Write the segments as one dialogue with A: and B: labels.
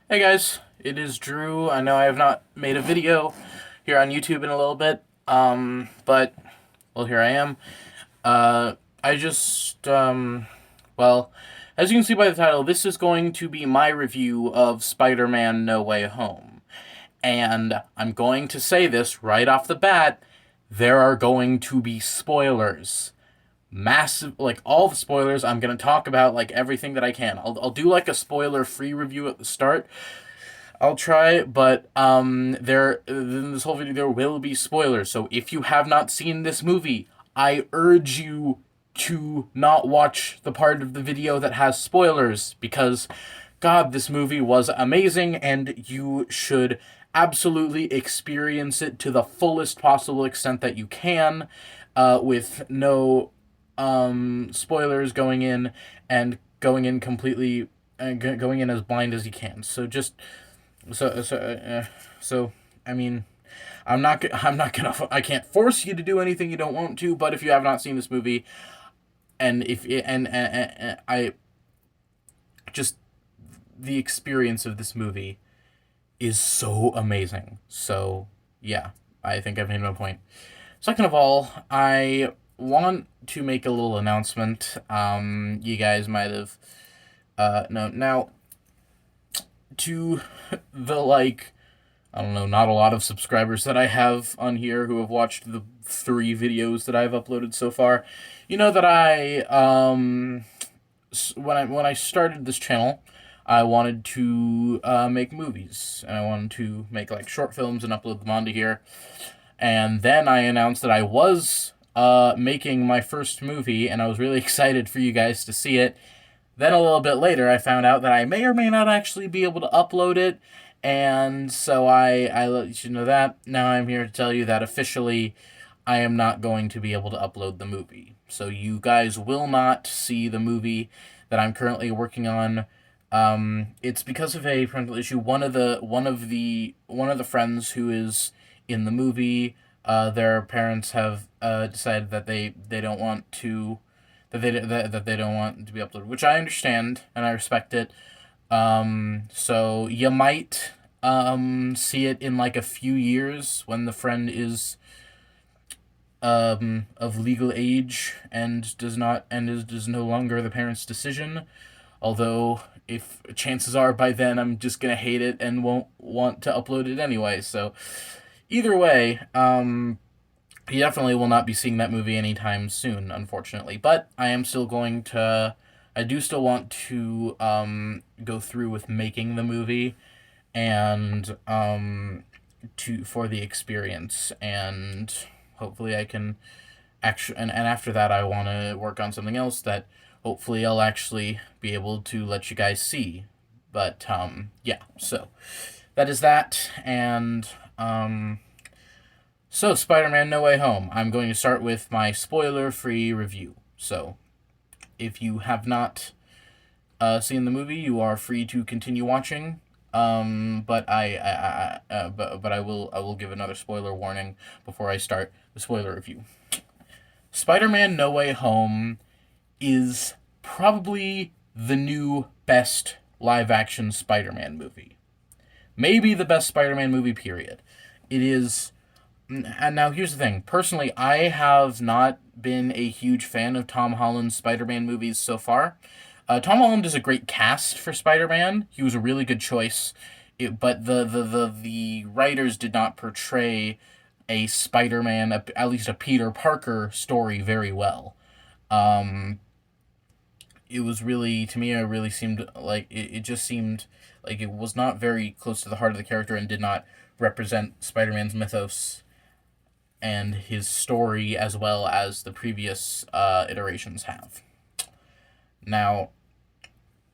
A: Hey guys, it is Drew. I know I have not made a video here on YouTube in a little bit, but well, here I am. I just well, as you can see by the title, this is going to be my review of Spider-Man: No Way Home, and I'm going to say this right off the bat: there are going to be spoilers. Massive, like all the spoilers. I'm gonna talk about like everything that I can. I'll do like a spoiler-free review at the start. I'll try, but there in this whole video there will be spoilers. So if you have not seen this movie, I urge you to not watch the part of the video that has spoilers because God, this movie was amazing and you should absolutely experience it to the fullest possible extent that you can, with no spoilers going in and going in completely going in as blind as you can. So so so I mean, I'm not gonna I can't force you to do anything you don't want to. But if you have not seen this movie, and if and I just the experience of this movie is so amazing. So yeah, I think I've made my point. Second of all, I want to make a little announcement. You guys might have no now to the like I don't know, not a lot of subscribers that I have on here who have watched the 3 videos that I've uploaded so far. You know that when I started this channel, I wanted to make movies and I wanted to make like short films and upload them onto here. And then I announced that I was making my first movie, and I was really excited for you guys to see it. Then a little bit later, I found out that I may or may not actually be able to upload it, and so I let you know that. Now I'm here to tell you that officially I am not going to be able to upload the movie. So you guys will not see the movie that I'm currently working on. It's because of a parental issue. One of the friends who is in the movie, their parents have decided that they don't want to that they don't want to be uploaded, which I understand and I respect it. So you might see it in like a few years when the friend is of legal age and is no longer the parent's decision. Although if chances are by then I'm just gonna hate it and won't want to upload it anyway. So either way, you definitely will not be seeing that movie anytime soon, unfortunately. But I am still going to. I do still want to go through with making the movie and to for the experience, and hopefully I can actually. And after that, I want to work on something else that hopefully I'll actually be able to let you guys see. But yeah, so that is that, and so, Spider-Man No Way Home. I'm going to start with my spoiler-free review. So, if you have not seen the movie, you are free to continue watching. But I will give another spoiler warning before I start the spoiler review. Spider-Man No Way Home is probably the new best live-action Spider-Man movie. Maybe the best Spider-Man movie. Period. It is. And now here's the thing. Personally, I have not been a huge fan of Tom Holland's Spider-Man movies so far. Tom Holland is a great cast for Spider-Man. He was a really good choice. But the writers did not portray a Spider-Man, at least a Peter Parker story, very well. Um, it was really, to me, it really seemed like it just seemed like it was not very close to the heart of the character and did not represent Spider-Man's mythos and his story as well as the previous iterations have. Now,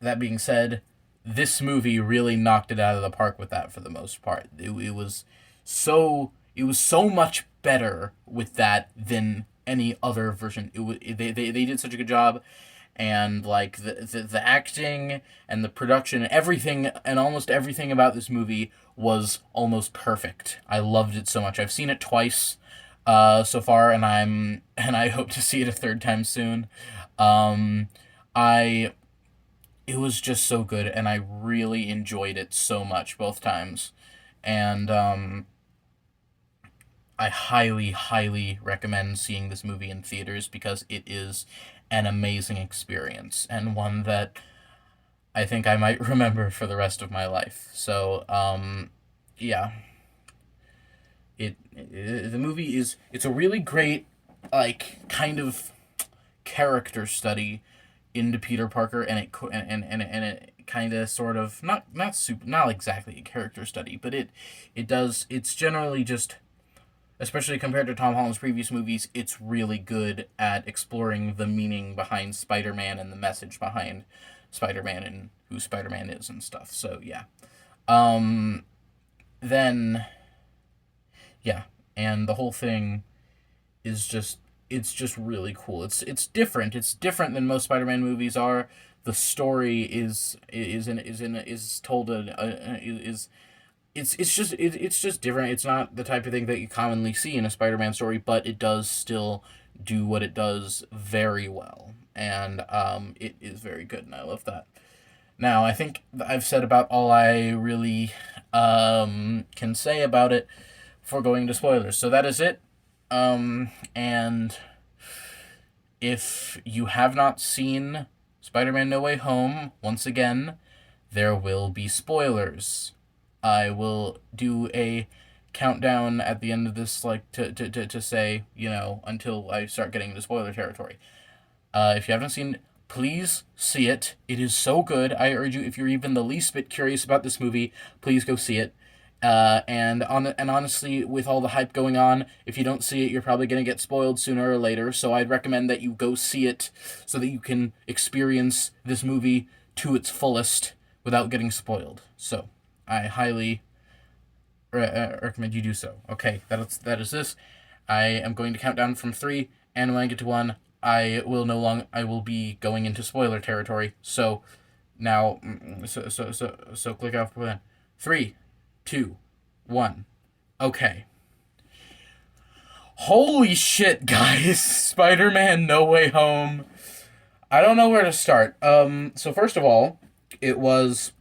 A: that being said, this movie really knocked it out of the park with that for the most part. It was so much better with that than any other version. They did such a good job, and like the acting and the production, everything and almost everything about this movie was almost perfect. I loved it so much. I've seen it twice so far, and I hope to see it a third time soon. I it was just so good, and I really enjoyed it so much both times. And I highly, highly recommend seeing this movie in theaters because it is an amazing experience and one that I think I might remember for the rest of my life. So, yeah, the movie is it's a really great like kind of character study into Peter Parker, and it kind of sort of not exactly a character study, but it's generally just, especially compared to Tom Holland's previous movies, it's really good at exploring the meaning behind Spider-Man and the message behind Spider-Man and who Spider-Man is and stuff. So yeah. Um then yeah, and the whole thing is just it's just really cool. It's different. It's different than most Spider-Man movies are. The story is told is it's just different. It's not the type of thing that you commonly see in a Spider-Man story, but it does still do what it does very well, and it is very good, and I love that. Now, I think I've said about all I really can say about it before going to spoilers. So that is it. And if you have not seen Spider-Man No Way Home, once again, there will be spoilers. I will do a countdown at the end of this, like, to say, until I start getting into spoiler territory. If you haven't seen it, please see it. It is so good. I urge you, if you're even the least bit curious about this movie, please go see it. And honestly, with all the hype going on, if you don't see it, you're probably gonna get spoiled sooner or later. So I'd recommend that you go see it so that you can experience this movie to its fullest without getting spoiled. So I highly recommend you do so. Okay, that is this. I am going to count down from 3, and when I get to 1, I will be going into spoiler territory. So now, so click off plan. 3, 2, 1. Okay. Holy shit, guys! Spider-Man No Way Home. I don't know where to start. So first of all, it was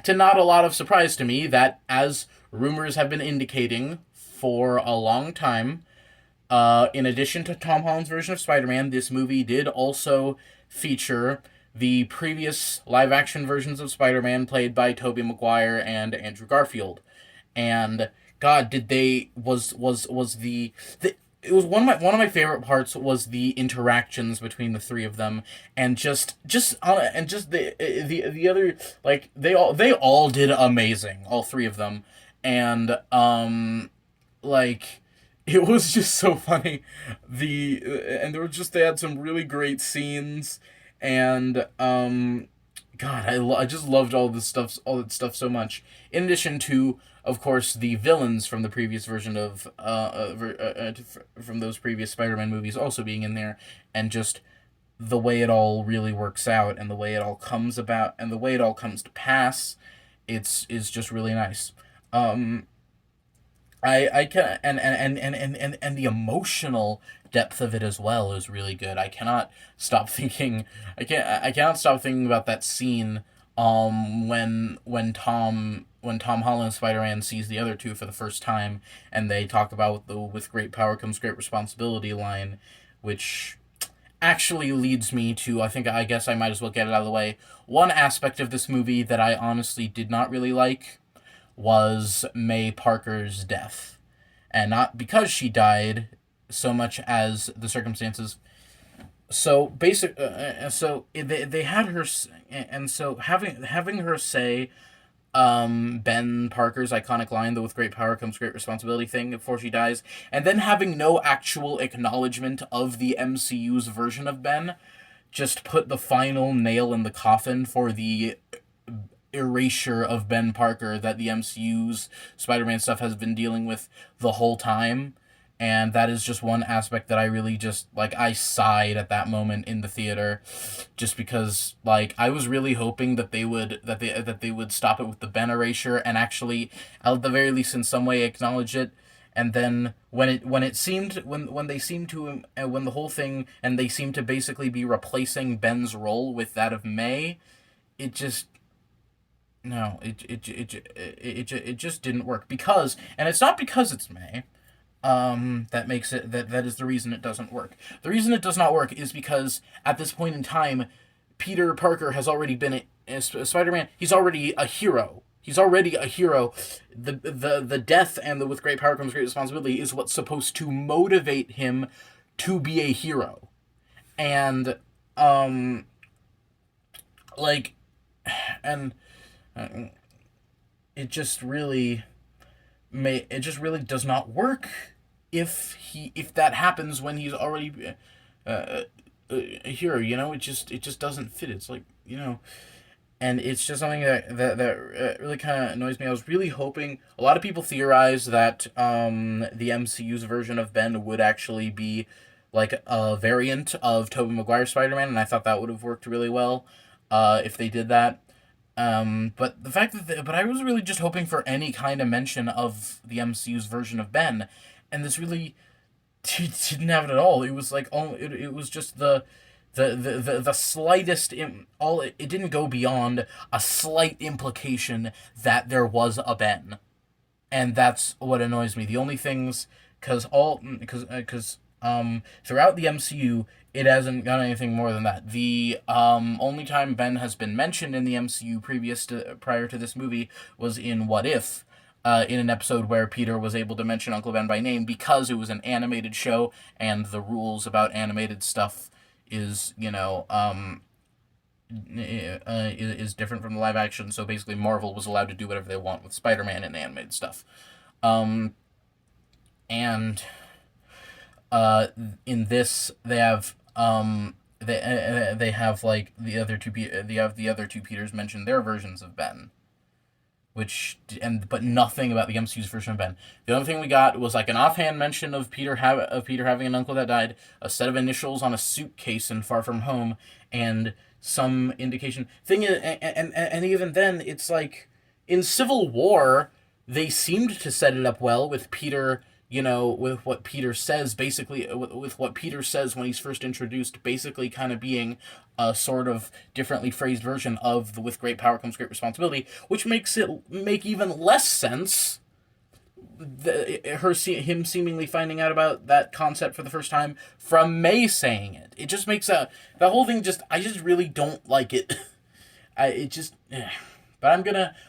A: to not a lot of surprise to me that, as rumors have been indicating for a long time, in addition to Tom Holland's version of Spider-Man, this movie did also feature the previous live-action versions of Spider-Man played by Tobey Maguire and Andrew Garfield. And God, did they was the it was one of my favorite parts was the interactions between the three of them, and just the other, like, they all did amazing, all three of them. And like, it was just so funny. And they had some really great scenes. And God, I just loved all that stuff so much. In addition to, of course, the villains from the previous version of from those previous Spider-Man movies also being in there, and just the way it all really works out, and the way it all comes about, and the way it all comes to pass, it's is just really nice. Um, I can and the emotional depth of it as well is really good. I cannot stop thinking. I cannot stop thinking about that scene. When Tom Holland Spider Man sees the other two for the first time, and they talk about the "with great power comes great responsibility" line, which actually leads me to, I guess I might as well get it out of the way. One aspect of this movie that I honestly did not really like was May Parker's death. And not because she died, so much as the circumstances. They had her, and so having her say Ben Parker's iconic line, the "with great power comes great responsibility" thing before she dies, and then having no actual acknowledgement of the MCU's version of Ben, just put the final nail in the coffin for the erasure of Ben Parker that the MCU's Spider-Man stuff has been dealing with the whole time. And that is just one aspect that I really just, like, I sighed at that moment in the theater, just because, like, I was really hoping that they would stop it with the Ben erasure and actually, at the very least in some way, acknowledge it. And then when they seemed to, when the whole thing, and they seemed to basically be replacing Ben's role with that of May, it just no, it just didn't work because, and it's not because it's May. That makes it that is the reason it doesn't work. The reason it does not work is because at this point in time, Peter Parker has already been Spider-Man. He's already a hero. He's already a hero. The death and the with great power comes great responsibility is what's supposed to motivate him to be a hero. And um like and it just really it just really does not work if that happens when he's already uh, a hero. It just doesn't fit. It's like, and it's just something that really kind of annoys me. I was really hoping, a lot of people theorize that the MCU's version of Ben would actually be like a variant of Tobey Maguire's Spider-Man, and I thought that would have worked really well if they did that. But the fact that but I was really just hoping for any kind of mention of the MCU's version of Ben, and this really didn't have it at all. It was like, it was just the slightest it didn't go beyond a slight implication that there was a Ben, and that's what annoys me. The only things, because throughout the MCU it hasn't got anything more than that. The only time Ben has been mentioned in the MCU prior to this movie was in What If, in an episode where Peter was able to mention Uncle Ben by name because it was an animated show, and the rules about animated stuff is, is different from the live action. So basically, Marvel was allowed to do whatever they want with Spider-Man and animated stuff. And in this, they have they have like the other two Peters mention their versions of Ben, but nothing about the MCU's version of Ben. The only thing we got was like an offhand mention of Peter having an uncle that died, a set of initials on a suitcase in Far From Home, and some indication. Thing is, and even then, it's like in Civil War, they seemed to set it up well with Peter. With what Peter says, basically, with what Peter says when he's first introduced, basically kind of being a sort of differently phrased version of the "with great power comes great responsibility," which makes it make even less sense. Him seemingly finding out about that concept for the first time from May saying it. It just makes the whole thing I just really don't like it. But I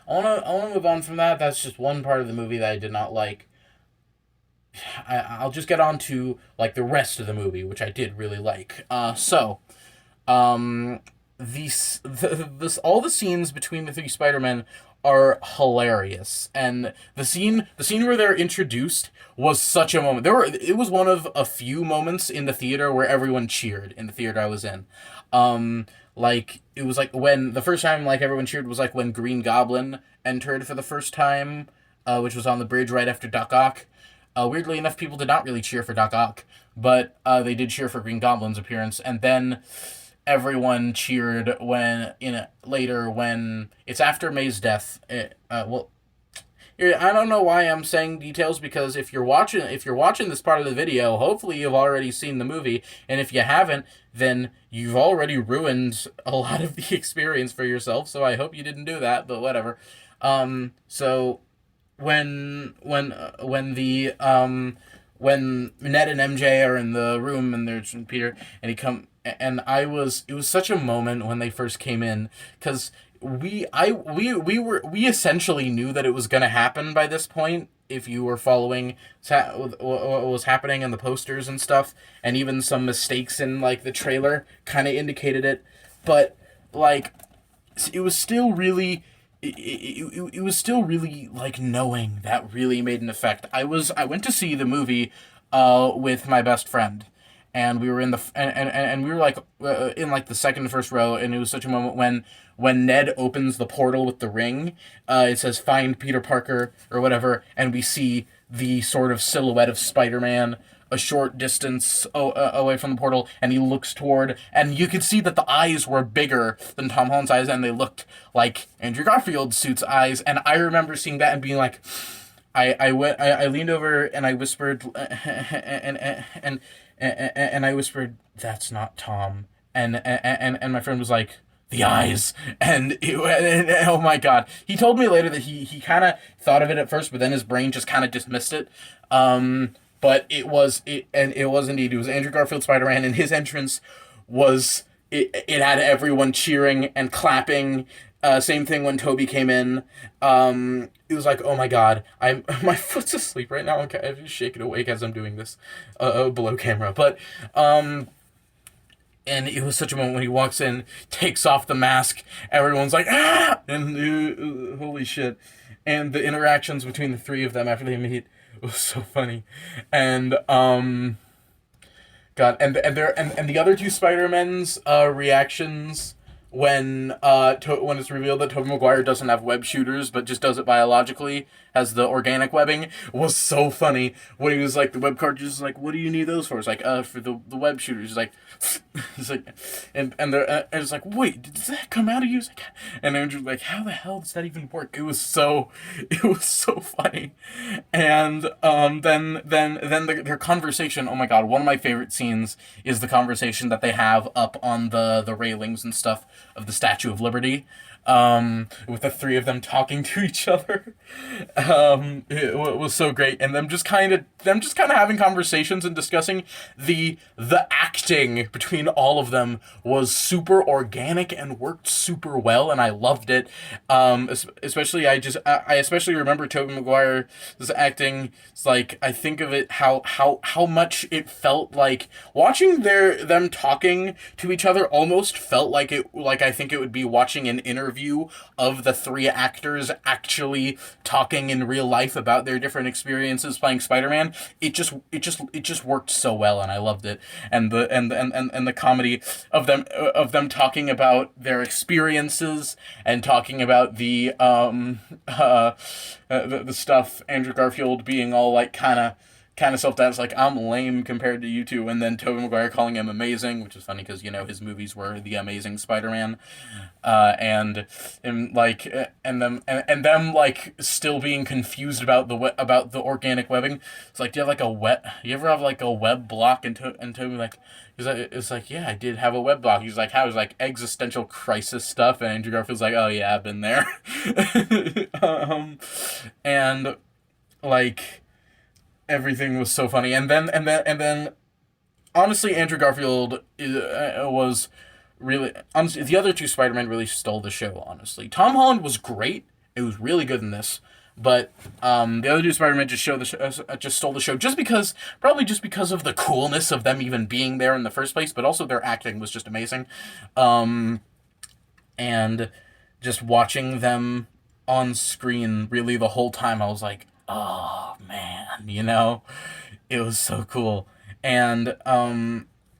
A: wanna move on from that. That's just one part of the movie that I did not like. I'll just get on to like the rest of the movie, which I did really like. All the scenes between the three Spider-Men are hilarious, and the scene where they're introduced was such a moment. It was one of a few moments in the theater where everyone cheered in the theater I was in. Like it was like when the first time like everyone cheered was like when Green Goblin entered for the first time, which was on the bridge right after Doc Ock. Weirdly enough, people did not really cheer for Doc Ock, but they did cheer for Green Goblin's appearance, and then everyone cheered later when it's after May's death. I don't know why I'm saying details, because if you're watching this part of the video, hopefully you've already seen the movie, and if you haven't, then you've already ruined a lot of the experience for yourself. So I hope you didn't do that, but whatever. So when Ned and MJ are in the room and there's Peter and it was such a moment when they first came in, because we essentially knew that it was going to happen by this point if you were following what was happening in the posters and stuff, and even some mistakes in like the trailer kind of indicated it, but like it was still really it was still really like knowing that really made an effect. I went to see the movie with my best friend, and we were in and we were like in like the second to first row, and it was such a moment when Ned opens the portal with the ring. It says "Find Peter Parker" or whatever, and we see the sort of silhouette of Spider-Man a short distance away from the portal, and he looks toward, and you could see that the eyes were bigger than Tom Holland's eyes, and they looked like Andrew Garfield's suit's eyes. And I remember seeing that and being like, I leaned over and I whispered, and I whispered, "That's not Tom," and my friend was like, the eyes, and oh my god, he told me later that he kind of thought of it at first, but then his brain just kind of dismissed it. But it was indeed, it was Andrew Garfield Spider-Man, and his entrance was, it had everyone cheering and clapping. Same thing when Toby came in. It was like, oh my god, I'm my foot's asleep right now. Okay, I'm just shaking awake as I'm doing this, below camera. But and it was such a moment when he walks in, takes off the mask, everyone's like, ah, and holy shit, and the interactions between the three of them after they meet was so funny, and God, and the other two Spider-Men's reactions when when it's revealed that Tobey Maguire doesn't have web shooters but just does it biologically, has the organic webbing, was so funny. When he was like, the web cartridge is like, what do you need those for? It's like, for the web shooters. He's like, he's like, and they're and it's like, wait, did that come out of you? Like, and Andrew's like, how the hell does that even work? It was so funny, and their conversation. Oh my god, one of my favorite scenes is the conversation that they have up on the railings and stuff of the Statue of Liberty, with the three of them talking to each other. It was so great, and them just kind of having conversations and discussing the acting between all of them was super organic and worked super well, and I loved it. Especially I especially remember Tobey Maguire's acting. It's like, I think of it how much it felt like watching them talking to each other almost felt like I think it would be watching an interview of the three actors actually talking in real life about their different experiences playing Spider-Man. It just worked so well, and I loved it. And the comedy of them talking about their experiences and talking about the stuff, Andrew Garfield being all like kind of self-doubts, like, I'm lame compared to you two, and then Tobey Maguire calling him amazing, which is funny because, his movies were The Amazing Spider-Man, and like, and them like still being confused about the organic webbing. It's like, do you ever have like a web block? And Tobey like, it's like, yeah, I did have a web block. He's like, how? He's like, existential crisis stuff, and Andrew Garfield's like, oh yeah, I've been there. And like, everything was so funny, and then honestly, Andrew Garfield was really, honestly, the other two Spider-Men really stole the show. Honestly, Tom Holland was great; it was really good in this, but the other two Spider-Men just stole the show, probably just because of the coolness of them even being there in the first place, but also their acting was just amazing, and just watching them on screen really the whole time, I was like, oh man, it was so cool. And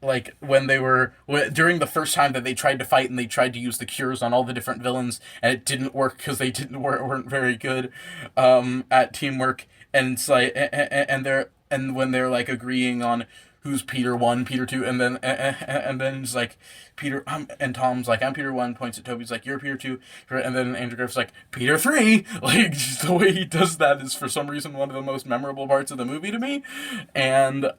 A: like when during the first time that they tried to fight and they tried to use the cures on all the different villains, and it didn't work because they weren't very good at teamwork. And it's like, and when they're like agreeing on who's Peter 1, Peter 2, and then it's like, Peter, and Tom's like, I'm Peter 1, points at Toby's like, you're Peter 2, and then Andrew Garfield's like, Peter 3. Like, just the way he does that is for some reason one of the most memorable parts of the movie to me. And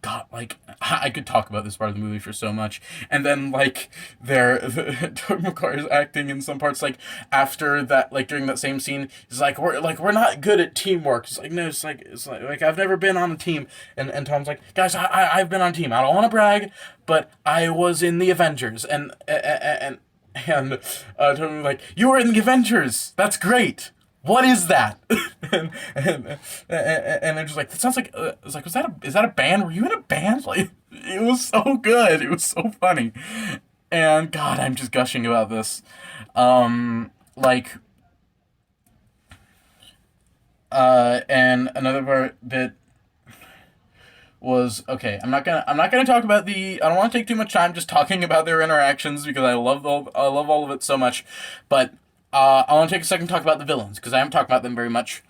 A: God, like, I could talk about this part of the movie for so much. And then, like, Tobey Maguire's acting in some parts, like, after that, like, during that same scene, he's like, we're not good at teamwork. It's like, no, it's like I've never been on a team. And Tom's like, guys, I've been on a team. I don't want to brag, but I was in the Avengers. And Tobey was like, you were in the Avengers. That's great. What is that? and I'm just like, that sounds like, it's like, is that a band? Were you in a band? Like, it was so good. It was so funny. And God, I'm just gushing about this. Like, and another part that was, okay, I'm not gonna talk about I don't want to take too much time just talking about their interactions because I love all of it so much, but I want to take a second to talk about the villains, because I haven't talked about them very much.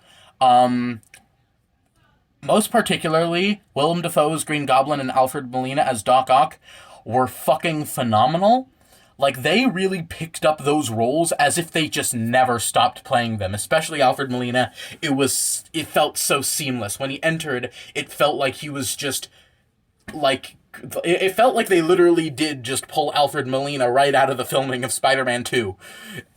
A: Most particularly, Willem Dafoe's Green Goblin and Alfred Molina as Doc Ock were fucking phenomenal. Like, they really picked up those roles as if they just never stopped playing them. Especially Alfred Molina. It felt so seamless. When he entered, it felt like he was just, like, it felt like they literally did just pull Alfred Molina right out of the filming of Spider-Man 2.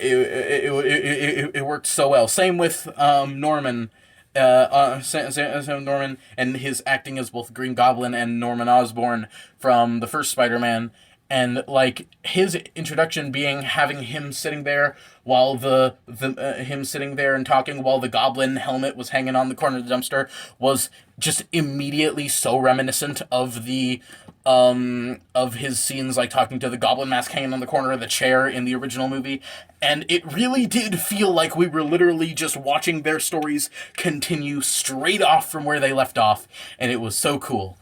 A: It worked so well. Same with Norman. Norman and his acting as both Green Goblin and Norman Osborn from the first Spider-Man, and like his introduction being having him sitting there while him sitting there and talking while the Goblin helmet was hanging on the corner of the dumpster was just immediately so reminiscent of the of his scenes like talking to the Goblin mask hanging on the corner of the chair in the original movie, and it really did feel like we were literally just watching their stories continue straight off from where they left off, and it was so cool.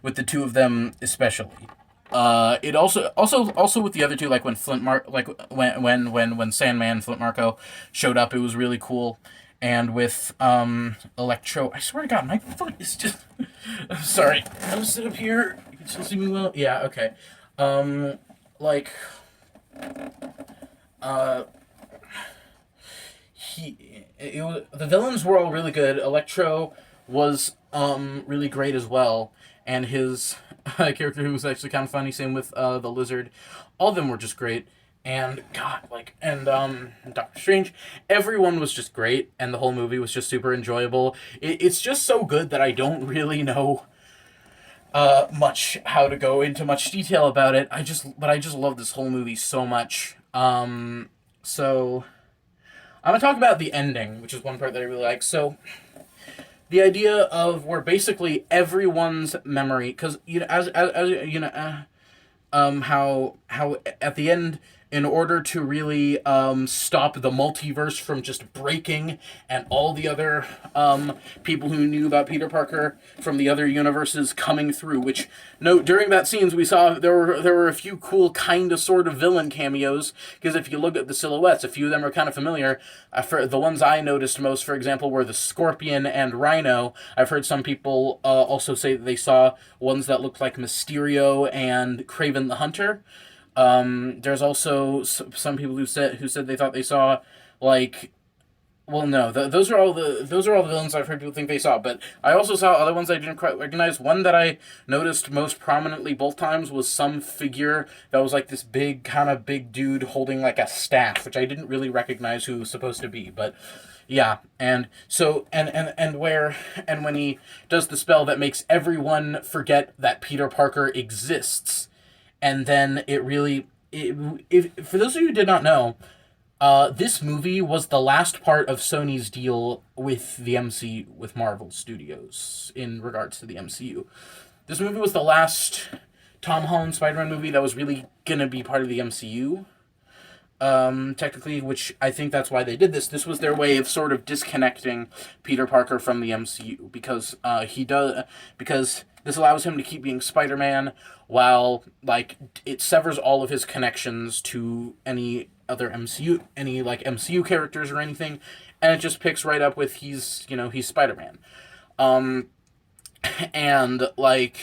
A: With the two of them especially. It also with the other two, like when when Sandman Flint Marko showed up, it was really cool. And with Electro, I swear to God, my foot is just. I'm sorry. I'm gonna sit up here. You can still see me well. Yeah. Okay. Like. Uh. The villains were all really good. Electro was really great as well, and his character who was actually kind of funny. Same with the Lizard. All of them were just great. And God, Doctor Strange, everyone was just great, and the whole movie was just super enjoyable. It's just so good that I don't really know much how to go into much detail about it. I just love this whole movie so much. So I'm gonna talk about the ending, which is one part that I really like. So the idea of where basically everyone's memory, because as you know, how at the end, in order to really stop the multiverse from just breaking and all the other people who knew about Peter Parker from the other universes coming through, which no, during that scenes we saw there were a few cool kind of sort of villain cameos, because if you look at the silhouettes, a few of them are kind of familiar. For the ones I noticed most, for example, were the Scorpion and Rhino. I've heard some people also say that they saw ones that looked like Mysterio and Kraven the Hunter. There's also some people who said they thought they saw, like, well, no, those are all the villains I've heard people think they saw. But I also saw other ones I didn't quite recognize. One that I noticed most prominently both times was some figure that was like this big kind of big dude holding like a staff, which I didn't really recognize who it was supposed to be, but. Yeah, and so and when he does the spell that makes everyone forget that Peter Parker exists, and then it really, if for those of you who did not know, this movie was the last part of Sony's deal with the with Marvel Studios in regards to the MCU. This movie was the last Tom Holland Spider-Man movie that was really gonna be part of the MCU. Technically, which I think that's why they did this. This was their way of sort of disconnecting Peter Parker from the MCU, because because this allows him to keep being Spider-Man while like it severs all of his connections to any other MCU characters or anything, and it just picks right up with he's Spider-Man. And like,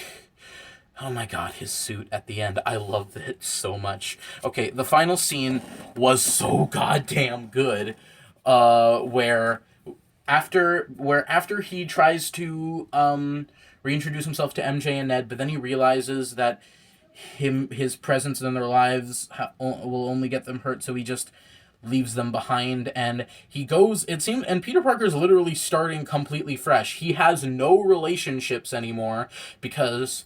A: oh my God, his suit at the end. I loved it so much. Okay, the final scene was so goddamn good. Where after he tries to reintroduce himself to MJ and Ned, but then he realizes that his presence in their lives will only get them hurt, so he just leaves them behind, and he goes, it seems, and Peter Parker's literally starting completely fresh. He has no relationships anymore because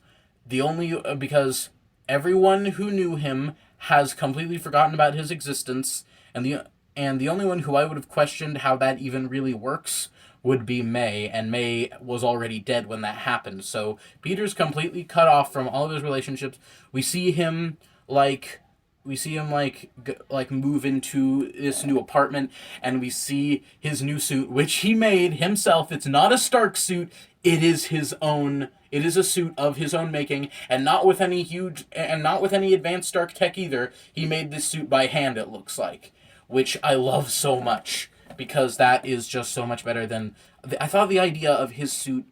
A: because everyone who knew him has completely forgotten about his existence, and the only one who I would have questioned how that even really works would be May, and May was already dead when that happened. So Peter's completely cut off from all of his relationships. We see him like move into this new apartment, and we see his new suit, which he made himself. It's not a Stark suit. It is his own. It is a suit of his own making, and not with any advanced Stark tech either. He made this suit by hand, it looks like, which I love so much, because that is just so much better than I thought. The idea of his suit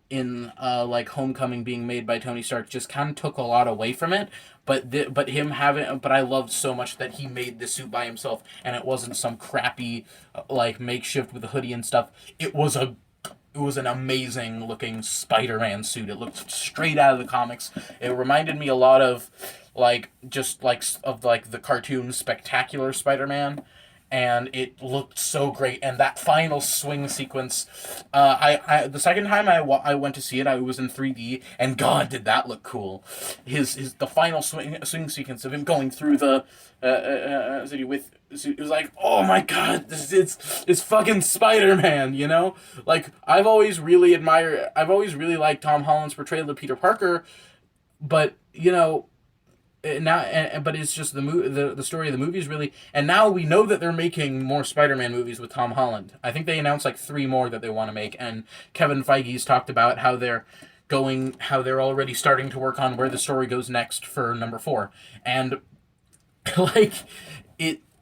A: in Homecoming being made by Tony Stark just kind of took a lot away from it, but I loved so much that he made the suit by himself, and it wasn't some crappy makeshift with a hoodie and stuff. It was a it was an amazing looking Spider-Man suit. It looked straight out of the comics. It reminded me a lot of like just like of like the cartoon Spectacular Spider-Man, and it looked so great. And that final swing sequence, I the second time I went to see it, I was in 3D, and God, did that look cool. His the final swing sequence of him going through the city with. It was like, oh my God, it's fucking Spider-Man, you know? Like, I've always really liked Tom Holland's portrayal of Peter Parker, but, you know, now but it's just the story of the movies really, and now we know that they're making more Spider-Man movies with Tom Holland. I think they announced like 3 more that they want to make, and Kevin Feige's talked about how they're already starting to work on where the story goes next for number 4. And like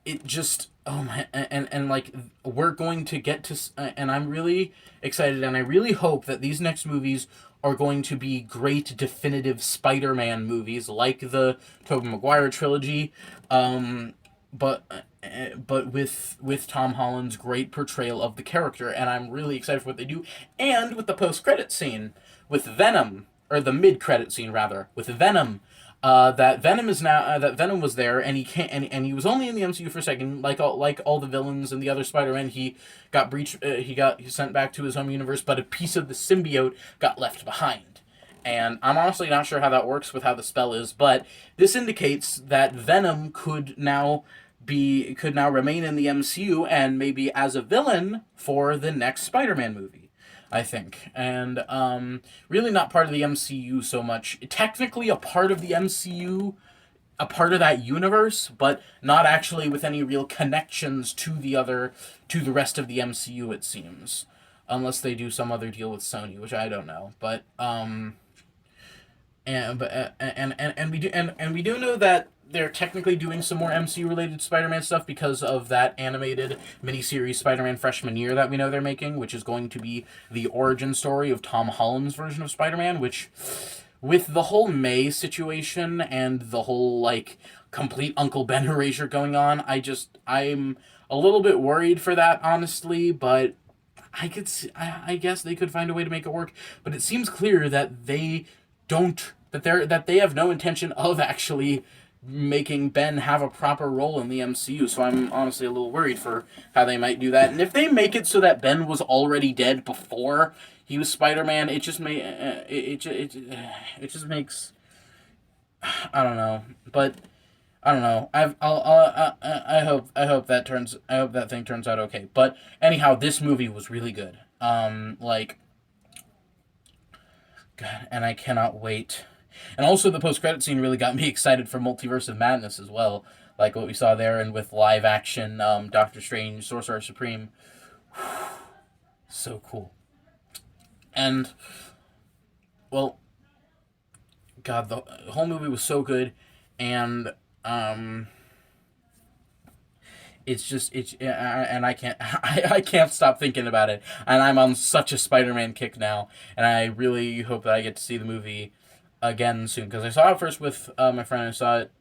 A: it just, oh my, and like we're going to get to, and I'm really excited, and I really hope that these next movies are going to be great definitive Spider-Man movies like the Tobey Maguire trilogy, but with Tom Holland's great portrayal of the character, and I'm really excited for what they do, and with the post-credit scene with Venom, or the mid-credit scene rather, with Venom. That Venom was there, and he can't, and he was only in the MCU for a second, like all the villains and the other Spider-Man. He got he sent back to his home universe, but a piece of the symbiote got left behind. And I'm honestly not sure how that works with how the spell is, but this indicates that Venom could now remain in the MCU, and maybe as a villain for the next Spider-Man movie, I think. And really not part of the MCU so much. Technically a part of the MCU, a part of that universe, but not actually with any real connections to the rest of the MCU, it seems. Unless they do some other deal with Sony, which I don't know. But and we do know that they're technically doing some more MCU related Spider-Man stuff because of that animated miniseries Spider-Man Freshman Year that we know they're making, which is going to be the origin story of Tom Holland's version of Spider-Man, which, with the whole May situation and the whole like complete Uncle Ben erasure going on, I'm a little bit worried for that, honestly, but I guess they could find a way to make it work, but it seems clear that they have no intention of actually making Ben have a proper role in the MCU. So I'm honestly a little worried for how they might do that. And if they make it so that Ben was already dead before he was Spider-Man, it just just makes, I don't know, but I don't know. I hope that thing turns out okay. But anyhow, this movie was really good. Like, God, and I cannot wait. And also, the post-credit scene really got me excited for Multiverse of Madness as well, like what we saw there, and with live action Doctor Strange, Sorcerer Supreme. So cool. And well, God, the whole movie was so good, and um, and I can't I can't stop thinking about it, and I'm on such a Spider-Man kick now, and I really hope that I get to see the movie again soon, because I saw it first with my friend. I saw it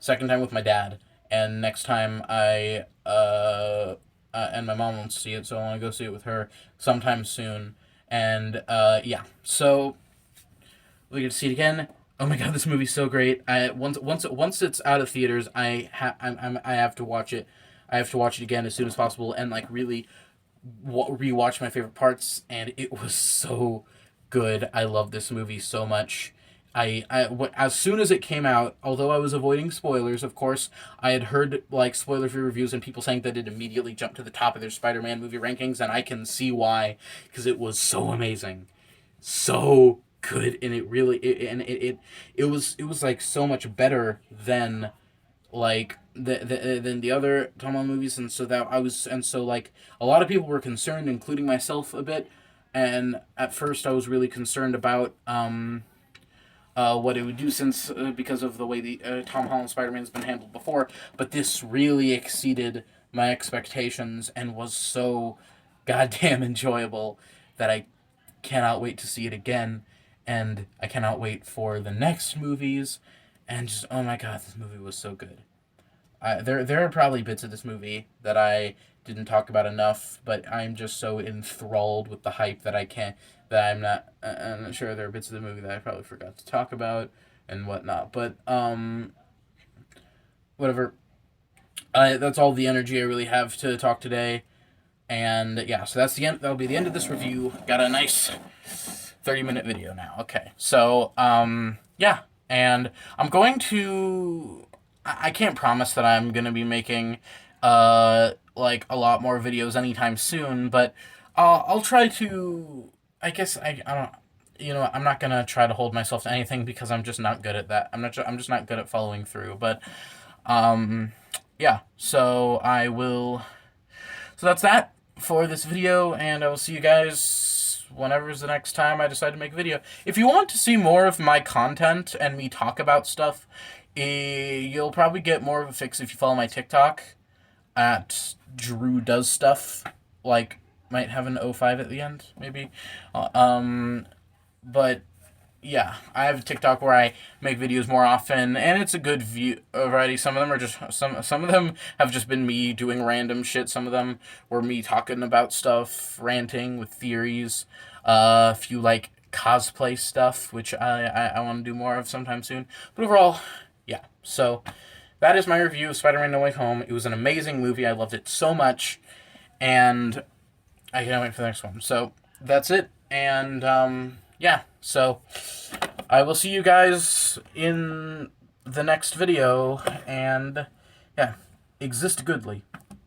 A: second time with my dad, and next time and my mom wants to see it, so I want to go see it with her sometime soon. And yeah, so we get to see it again. Oh my God, this movie's so great! Once it's out of theaters, I have to watch it. I have to watch it again as soon as possible, and like really rewatch my favorite parts. And it was so good. I love this movie so much. As soon as it came out, although I was avoiding spoilers, of course, I had heard like spoiler-free reviews and people saying that it immediately jumped to the top of their Spider-Man movie rankings, and I can see why, because it was so amazing, so good, and it was like so much better than like than the other Tom Holland movies, and so like a lot of people were concerned, including myself a bit, and at first I was really concerned about what it would do, since because of the way the Tom Holland Spider-Man has been handled before, but this really exceeded my expectations and was so goddamn enjoyable that I cannot wait to see it again, and I cannot wait for the next movies, and just, oh my God, this movie was so good. There are probably bits of this movie that I didn't talk about enough, but I'm just so enthralled with the hype that I'm not sure there are bits of the movie that I probably forgot to talk about and whatnot. But whatever. That's all the energy I really have to talk today. And yeah, so that's the end. That'll be the end of this review. Got a nice 30-minute video now. Okay, so yeah, and I'm going to. I can't promise that I'm gonna be making like a lot more videos anytime soon, but I'll try to. I guess I don't. You know, I'm not gonna try to hold myself to anything because I'm just not good at that. I'm just not good at following through. But um, yeah. So I will. So that's that for this video, and I will see you guys whenever's the next time I decide to make a video. If you want to see more of my content and me talk about stuff, you'll probably get more of a fix if you follow my TikTok at Drew Does Stuff. Like, might have an 05 at the end, maybe. But yeah, I have a TikTok where I make videos more often, and it's a good variety. Some of them are just some of them have just been me doing random shit. Some of them were me talking about stuff, ranting with theories. A few like cosplay stuff, which I want to do more of sometime soon. But overall, yeah. So that is my review of Spider-Man: No Way Home. It was an amazing movie. I loved it so much, and I can't wait for the next one. So that's it, and yeah. So I will see you guys in the next video, and yeah, exist goodly.